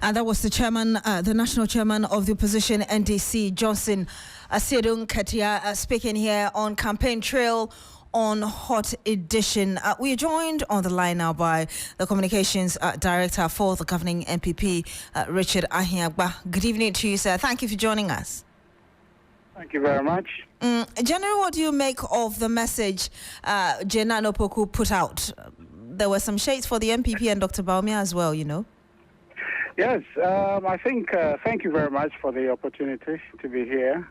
And that was the chairman, the national chairman of the opposition NDC, Johnson Mahama, speaking here on Campaign Trail on Hot Edition. We are joined on the line now by the communications director for the governing NPP, Richard Ahiagba. Good evening to you, sir. Thank you for joining us. Thank you very much. General, what do you make of the message Jane Naana Opoku put out? There were some shades for the NPP and Dr. Bawumia as well, you know. Yes, I think, thank you very much for the opportunity to be here.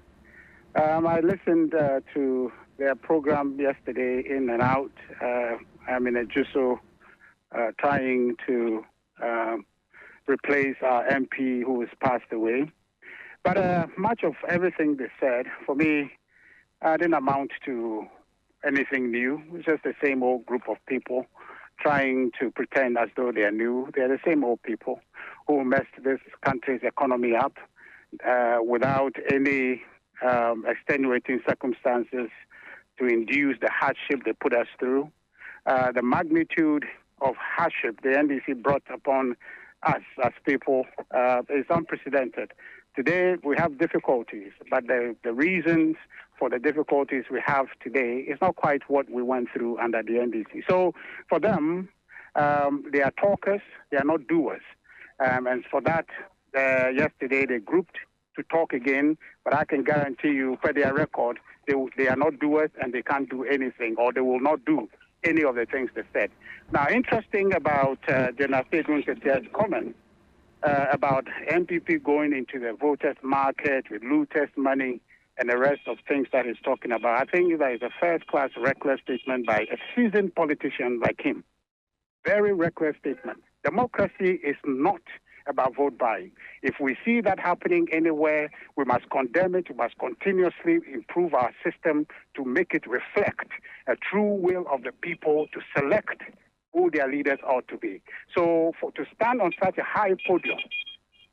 I listened to their program yesterday in and out. I'm in a Juso trying to replace our MP who has passed away. But much of everything they said, for me, didn't amount to anything new. It's just the same old group of people trying to pretend as though they are new. They're the same old people who messed this country's economy up without any extenuating circumstances to induce the hardship they put us through. The magnitude of hardship the NDC brought upon us as people is unprecedented. Today we have difficulties, but the reasons for the difficulties we have today is not quite what we went through under the NDC. So for them, they are talkers, they are not doers. And for that, yesterday they grouped to talk again, but I can guarantee you, for their record, they are not doers and they can't do anything, or they will not do any of the things they said. Now, interesting about General Opoku-Agyemang's comment about NPP going into the voters' market with looters' money and the rest of things that he's talking about. I think that is a first-class reckless statement by a seasoned politician like him. Very reckless statement. Democracy is not about vote buying. If we see that happening anywhere, we must condemn it. We must continuously improve our system to make it reflect a true will of the people to select who their leaders ought to be. So to stand on such a high podium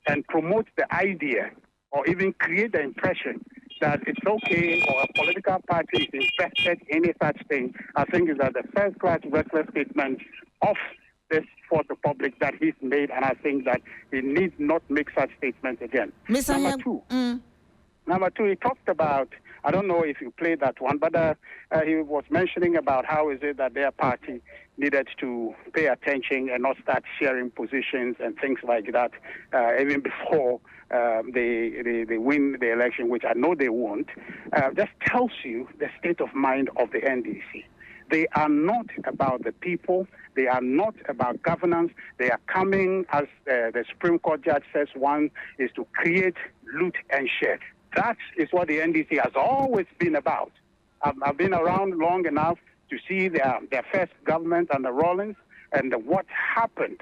and promote the idea or even create the impression that it's okay or a political party is invested in any such thing, I think is that the first-class reckless statement of this for the public that he's made, and I think that he needs not make such statements again. Number two, he talked about, I don't know if you played that one, but he was mentioning about how is it that their party needed to pay attention and not start sharing positions and things like that even before they win the election, which I know they won't. Just tells you the state of mind of the NDC. They are not about the people. They are not about governance. They are coming, as the Supreme Court judge says, one is to create, loot, and share. That is what the NDC has always been about. I've been around long enough to see their first government under Rawlings and what happened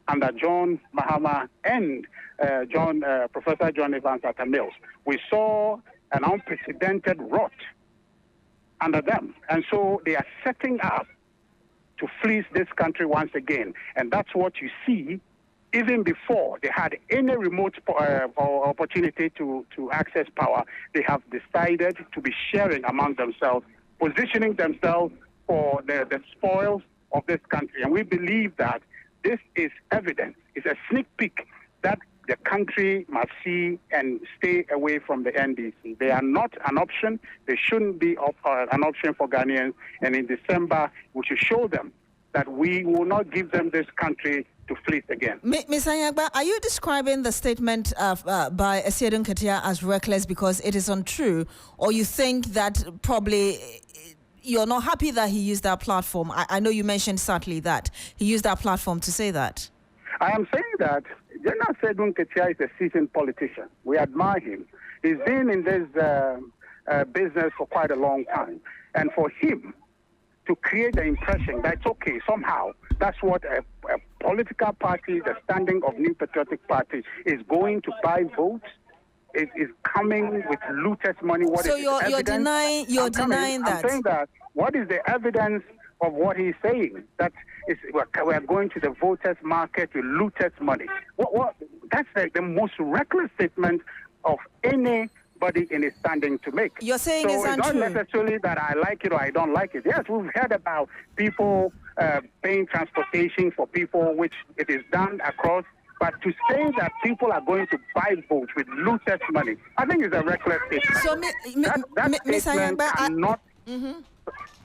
under John Mahama and Professor John Evans at the Mills. We saw an unprecedented rot under them. And so they are setting up to fleece this country once again. And that's what you see even before they had any remote opportunity to access power. They have decided to be sharing among themselves, positioning themselves for the spoils of this country. And we believe that this is evidence, it's a sneak peek that the country must see and stay away from the NDC. They are not an option. They shouldn't be an option for Ghanaians. And in December, we should show them that we will not give them this country to fleece again. Ms. Ahiagba, are you describing the statement by Mahama as reckless because it is untrue, or you think that probably you're not happy that he used that platform? I know you mentioned certainly that he used that platform to say that. I am saying that General Opoku-Agyemang is a seasoned politician. We admire him. He's been in this business for quite a long time. And for him to create the impression that it's okay, somehow, that's what a political party, the standing of New Patriotic Party, is going to buy votes. It is coming with looters' money. So you're denying that? I'm saying that. What is the evidence of what he's saying? That is, we're going to the voters' market with looters' money. That's the most reckless statement of anybody in his standing to make. You're saying so it's not necessarily that I like it or I don't like it. Yes, we've heard about people paying transportation for people, which it is done across But to say that people are going to buy votes with looters' money, I think is a reckless statement. So,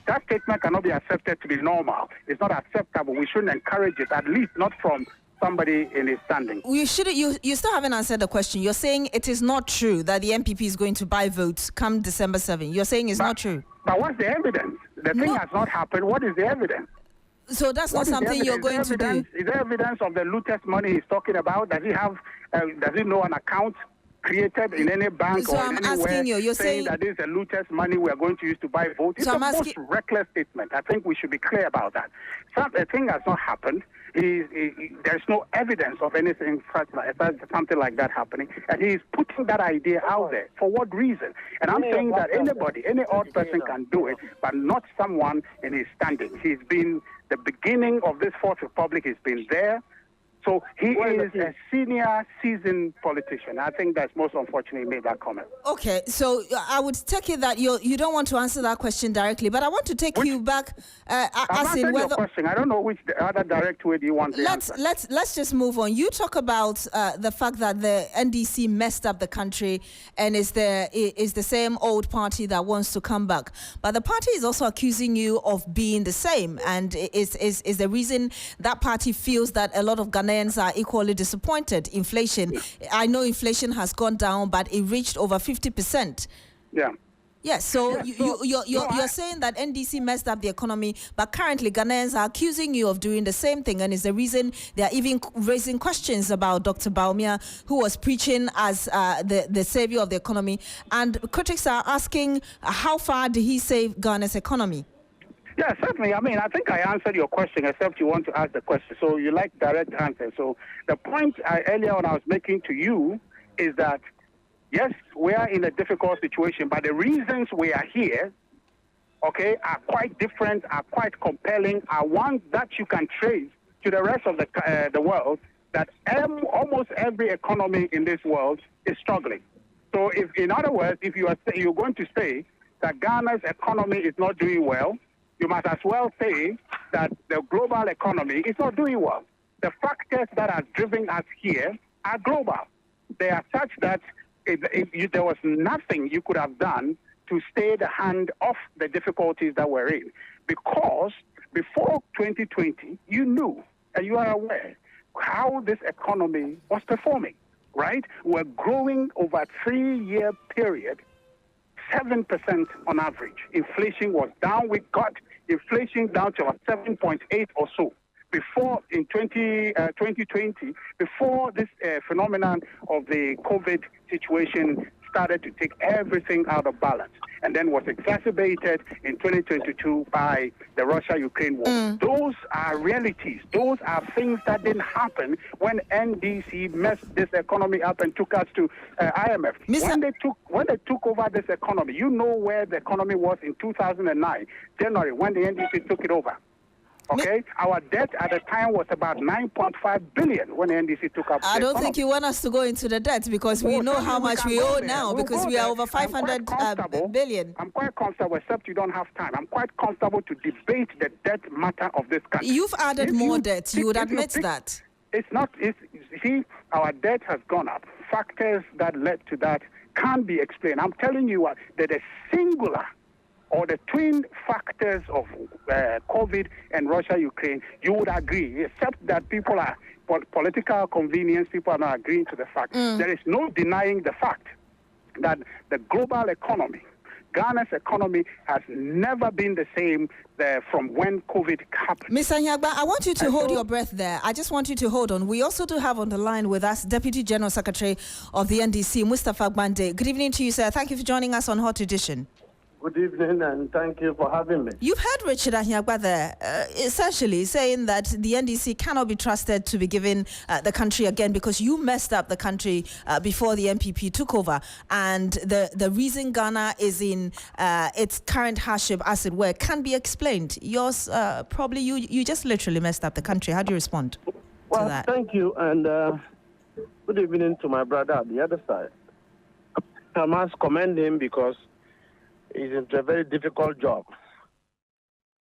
That statement cannot be accepted to be normal. It's not acceptable. We shouldn't encourage it, at least not from somebody in his standing. You still haven't answered the question. You're saying it is not true that the NPP is going to buy votes come December 7. You're saying it's not true. But what's the evidence? The thing has not happened. What is the evidence? So that's not something you're going to do. Is there evidence of the looters' money he's talking about? Does he have? Does he know an account created in any bank so or I'm anywhere asking you're saying that this is a looters' money we are going to use to buy votes? It's so the most reckless statement. I think we should be clear about that. The thing has not happened. There's no evidence of anything something like that happening, and he's putting that idea out there. For what reason? And I'm saying that anybody, any odd person can do it, but not someone in his standing. He's been the beginning of this Fourth Republic. He's been there. So he is a senior, seasoned politician. I think that's most unfortunate he made that comment. Okay, so I would take it that you don't want to answer that question directly, but I want to take you back. As in whether your question. I don't know which other direct way do you want to answer. Let's just move on. You talk about the fact that the NDC messed up the country and is the same old party that wants to come back, but the party is also accusing you of being the same, and is the reason that party feels that a lot of Ghanaians are equally disappointed. Inflation, I know inflation has gone down, but it reached over 50%. Yeah. Yes, so you're saying that NDC messed up the economy, but currently Ghanaians are accusing you of doing the same thing, and is the reason they are even raising questions about Dr. Bawumia, who was preaching as the savior of the economy, and critics are asking how far did he save Ghana's economy? Yeah, certainly. I mean, I think I answered your question, except you want to ask the question. So you like direct answers. So the point earlier on I was making to you is that, yes, we are in a difficult situation, but the reasons we are here, okay, are quite different, are quite compelling, are ones that you can trace to the rest of the world, that almost every economy in this world is struggling. So if, in other words, if you're going to say that Ghana's economy is not doing well, you must as well say that the global economy is not doing well. The factors that are driving us here are global. They are such that there was nothing you could have done to stay the hand off the difficulties that we're in. Because before 2020, you knew and you are aware how this economy was performing, right? We're growing over a 3-year period, 7% on average. Inflation was down. We got inflation down to about 7.8 or so. Before, in 2020, before this phenomenon of the COVID situation started to take everything out of balance, and then was exacerbated in 2022 by the Russia-Ukraine war. Those are realities. Those are things that didn't happen when NDC messed this economy up and took us to IMF. When they took over this economy, you know where the economy was in 2009, January, when the NDC took it over. Okay, our debt at the time was about 9.5 billion when the NDC took up. I don't think you want us to go into the debt because we know how much we owe now because we are over 500 billion. I'm quite comfortable, except you don't have time. I'm quite comfortable to debate the debt matter of this country. You've added more debt. You would admit that. It's not. You see, our debt has gone up. Factors that led to that can't be explained. I'm telling you that the singular or the twin factors of COVID and Russia-Ukraine, you would agree, except that people are political convenience, people are not agreeing to the fact. There is no denying the fact that the global economy, Ghana's economy, has never been the same from when COVID happened. Mr. Agyemang, I want you to hold your breath there. I just want you to hold on. We also do have on the line with us Deputy General Secretary of the NDC, Mustapha Gbande. Good evening to you, sir. Thank you for joining us on Hot Edition. Good evening, and thank you for having me. You've heard Richard Agyemang there, essentially saying that the NDC cannot be trusted to be given the country again because you messed up the country before the NPP took over. And the reason Ghana is in its current hardship, as it were, can be explained. Yours, probably you just literally messed up the country. How do you respond to that? Thank you, and good evening to my brother on the other side. I must commend him because he's into a very difficult job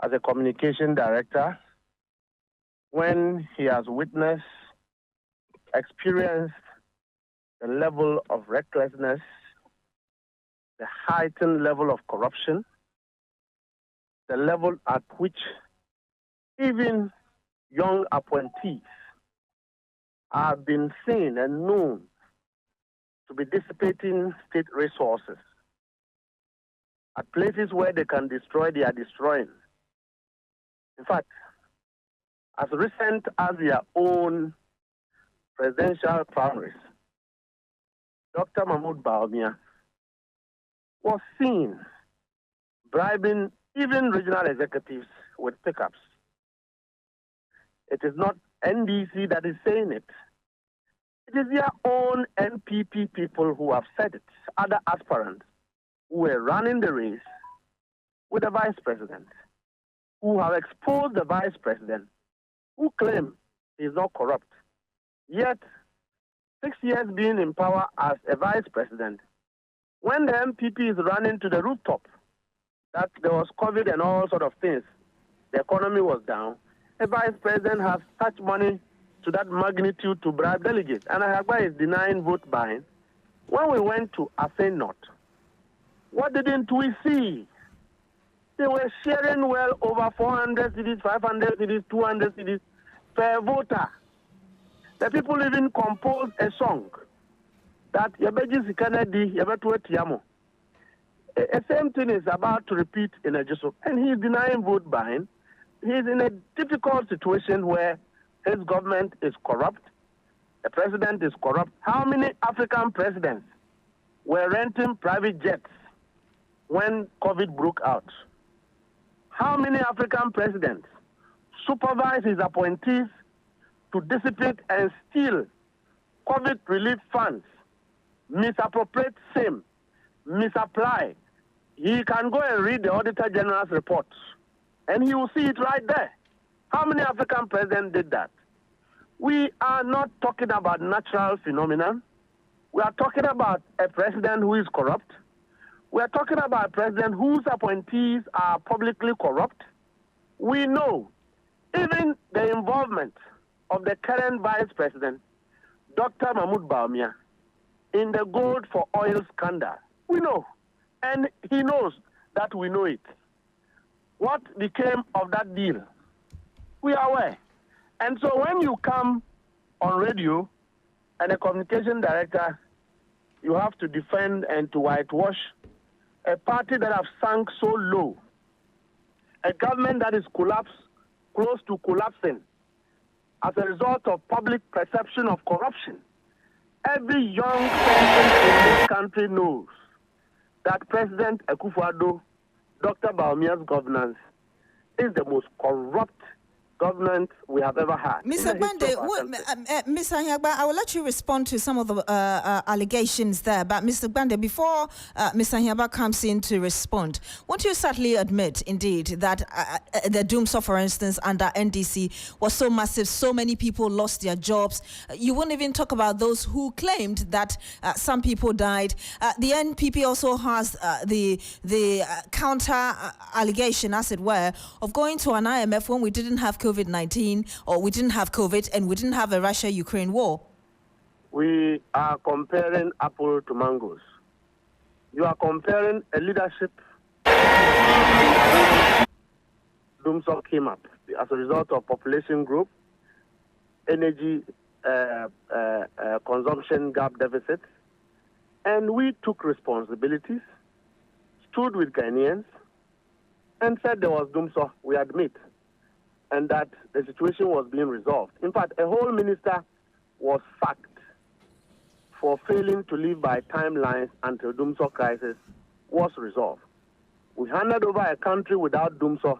as a communication director when he has witnessed experienced the level of recklessness, the heightened level of corruption, the level at which even young appointees have been seen and known to be dissipating state resources at places where they can destroy, they are destroying. In fact, as recent as their own presidential primaries, Dr. Mahmoud Bawumia was seen bribing even regional executives with pickups. It is not NDC that is saying it. It is their own NPP people who have said it, other aspirants who were running the race with the vice president, who have exposed the vice president, who claim he is not corrupt. Yet, 6 years being in power as a vice president, when the MPP is running to the rooftop, that there was COVID and all sort of things, the economy was down, a vice president has such money to that magnitude to bribe delegates. And Ahagba is denying vote buying. When we went to Afin North, what didn't we see? They were sharing well over 400 cities, 500 cities, 200 cities per voter. The people even composed a song that Yabeji Sikanadi, Yabetu Tiamo. The same thing is about to repeat in Ejiso. And he is denying vote buying. He is in a difficult situation where his government is corrupt, the president is corrupt. How many African presidents were renting private jets when COVID broke out? How many African presidents supervised his appointees to dissipate and steal COVID relief funds, misappropriate same, misapply? He can go and read the Auditor General's report, and he will see it right there. How many African presidents did that? We are not talking about natural phenomenon. We are talking about a president who is corrupt. We are talking about a president whose appointees are publicly corrupt. We know even the involvement of the current vice president, Dr. Mahmoud Bawumia, in the gold for oil scandal. We know, and he knows that we know it. What became of that deal? We are aware. And so when you come on radio and a communication director, you have to defend and to whitewash a party that have sunk so low, a government that is close to collapsing as a result of public perception of corruption. Every young person in this country knows that President Akufo-Addo, Dr. Bawumia's governance is the most corrupt government we have ever had. Mr. Gbande, Ms. Anyagba, I will let you respond to some of the allegations there. But Mr. Gbande, before Ms. Anyagba comes in to respond, won't you certainly admit, indeed, that the doomsday, for instance, under NDC was so massive, so many people lost their jobs. You won't even talk about those who claimed that some people died. The NPP also has the counter allegation, as it were, of going to an IMF when we didn't have COVID-19, or we didn't have COVID, and we didn't have a Russia-Ukraine war. We are comparing apple to mangoes. You are comparing a leadership. Doomsday came up as a result of population growth, energy consumption gap deficit, and we took responsibilities, stood with Ghanaians, and said there was doomsday, we admit, and that the situation was being resolved. In fact, a whole minister was sacked for failing to live by timelines until doomsday crisis was resolved. We handed over a country without doomsday.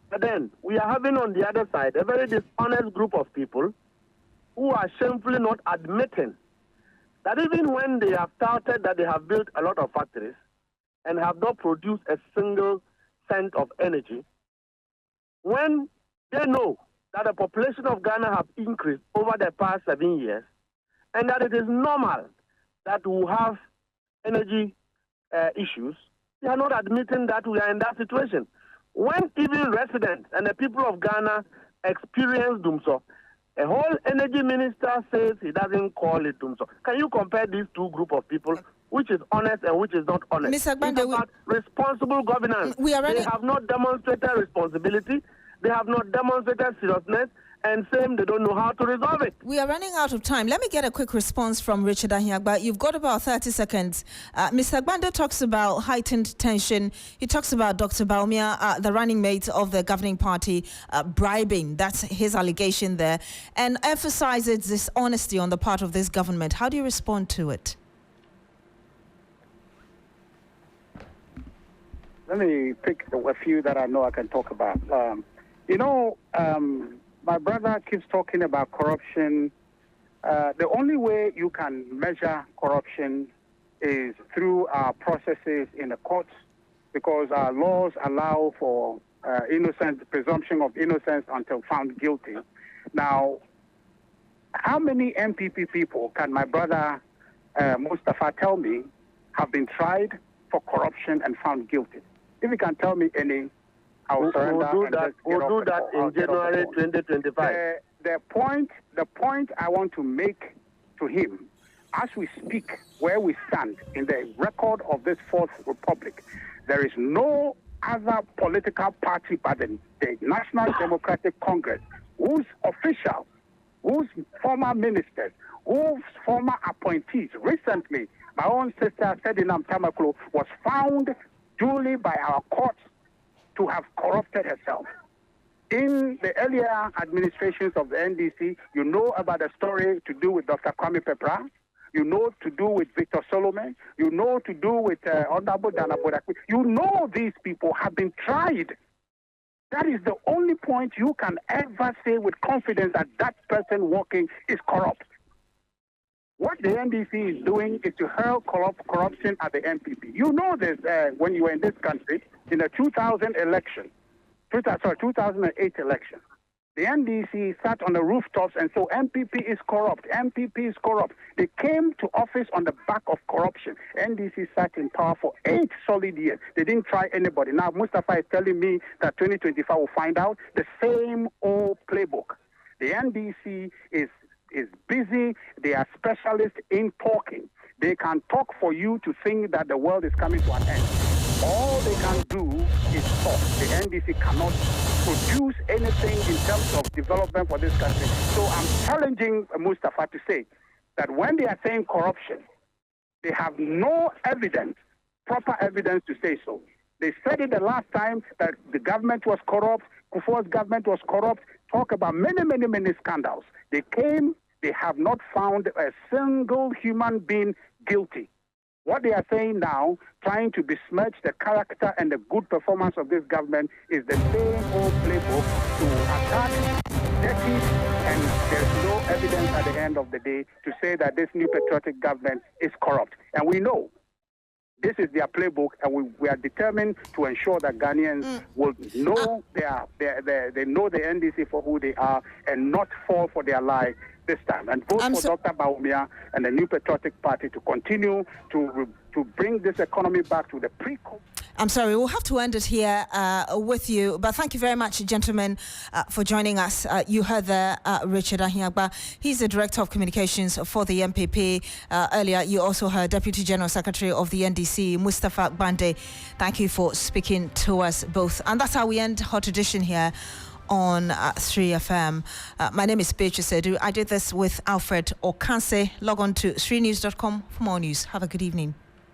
But then we are having on the other side a very dishonest group of people who are shamefully not admitting that even when they have touted that they have built a lot of factories and have not produced a single cent of energy, when they know that the population of Ghana have increased over the past 7 years, and that it is normal that we have energy issues, they are not admitting that we are in that situation. When even residents and the people of Ghana experience doomsday, A whole energy minister says he doesn't call it Dumso. Can you compare these two groups of people, which is honest and which is not honest? Mr. Agbande, it's about responsible governance. They have not demonstrated responsibility. They have not demonstrated seriousness. And same, they don't know how to resolve it. We are running out of time. Let me get a quick response from Richard Ahiagba. You've got about 30 seconds. Mr. Agbande talks about heightened tension. He talks about Dr. Bawumia, the running mate of the governing party, bribing. That's his allegation there. And emphasizes this honesty on the part of this government. How do you respond to it? Let me pick a few that I know I can talk about. My brother keeps talking about corruption. The only way you can measure corruption is through our processes in the courts, because our laws allow for presumption of innocence until found guilty. Now, how many NPP people can my brother Mustafa tell me have been tried for corruption and found guilty? If he can tell me any, I'll surrender. We'll do that in January 2025. The point I want to make to him, as we speak, where we stand in the record of this Fourth Republic, there is no other political party but the National Democratic Congress, whose officials, whose former ministers, whose former appointees, recently, my own sister, Sedinam Tamaklo, was found duly by our courts to have corrupted herself. In the earlier administrations of the NDC, you know about the story to do with Dr. Kwame Pepra, you know to do with Victor Solomon, you know to do with Honorable Dana Bodakwe. You know these people have been tried. That is the only point you can ever say with confidence that that person working is corrupt. What the NDC is doing is to hurl corruption at the NPP. You know this when you were in this country, in the 2008 election. The NDC sat on the rooftops and so NPP is corrupt, NPP is corrupt. They came to office on the back of corruption. NDC sat in power for 8 solid years. They didn't try anybody. Now Mustafa is telling me that 2025 will find out the same old playbook. The NDC is busy. They are specialists in talking. They can talk for you to think that the world is coming to an end. All they can do is talk. The NDC cannot produce anything in terms of development for this country. So I'm challenging Mustafa to say that when they are saying corruption, they have no evidence, proper evidence to say so. They said it the last time that the government was corrupt, Kufuor's government was corrupt, talk about many scandals. They came, they have not found a single human being guilty. What they are saying now, trying to besmirch the character and the good performance of this government, is the same old playbook to attack, dirty, and there's no evidence at the end of the day to say that this new patriotic government is corrupt. And we know this is their playbook, and we are determined to ensure that Ghanaians will know they know the NDC for who they are and not fall for their lie this time. And vote for Dr. Bawumia and the New Patriotic Party to continue to bring this economy back to the pre-COVID. I'm sorry, we'll have to end it here with you. But thank you very much, gentlemen, for joining us. You heard Richard Ahiagba. He's the Director of Communications for the NPP. Earlier, you also heard Deputy General Secretary of the NDC, Mustafa Agbande. Thank you for speaking to us both. And that's how we end Hot Edition here on 3FM. My name is Beatrice Edu. I did this with Alfred Okanse. Log on to 3news.com for more news. Have a good evening.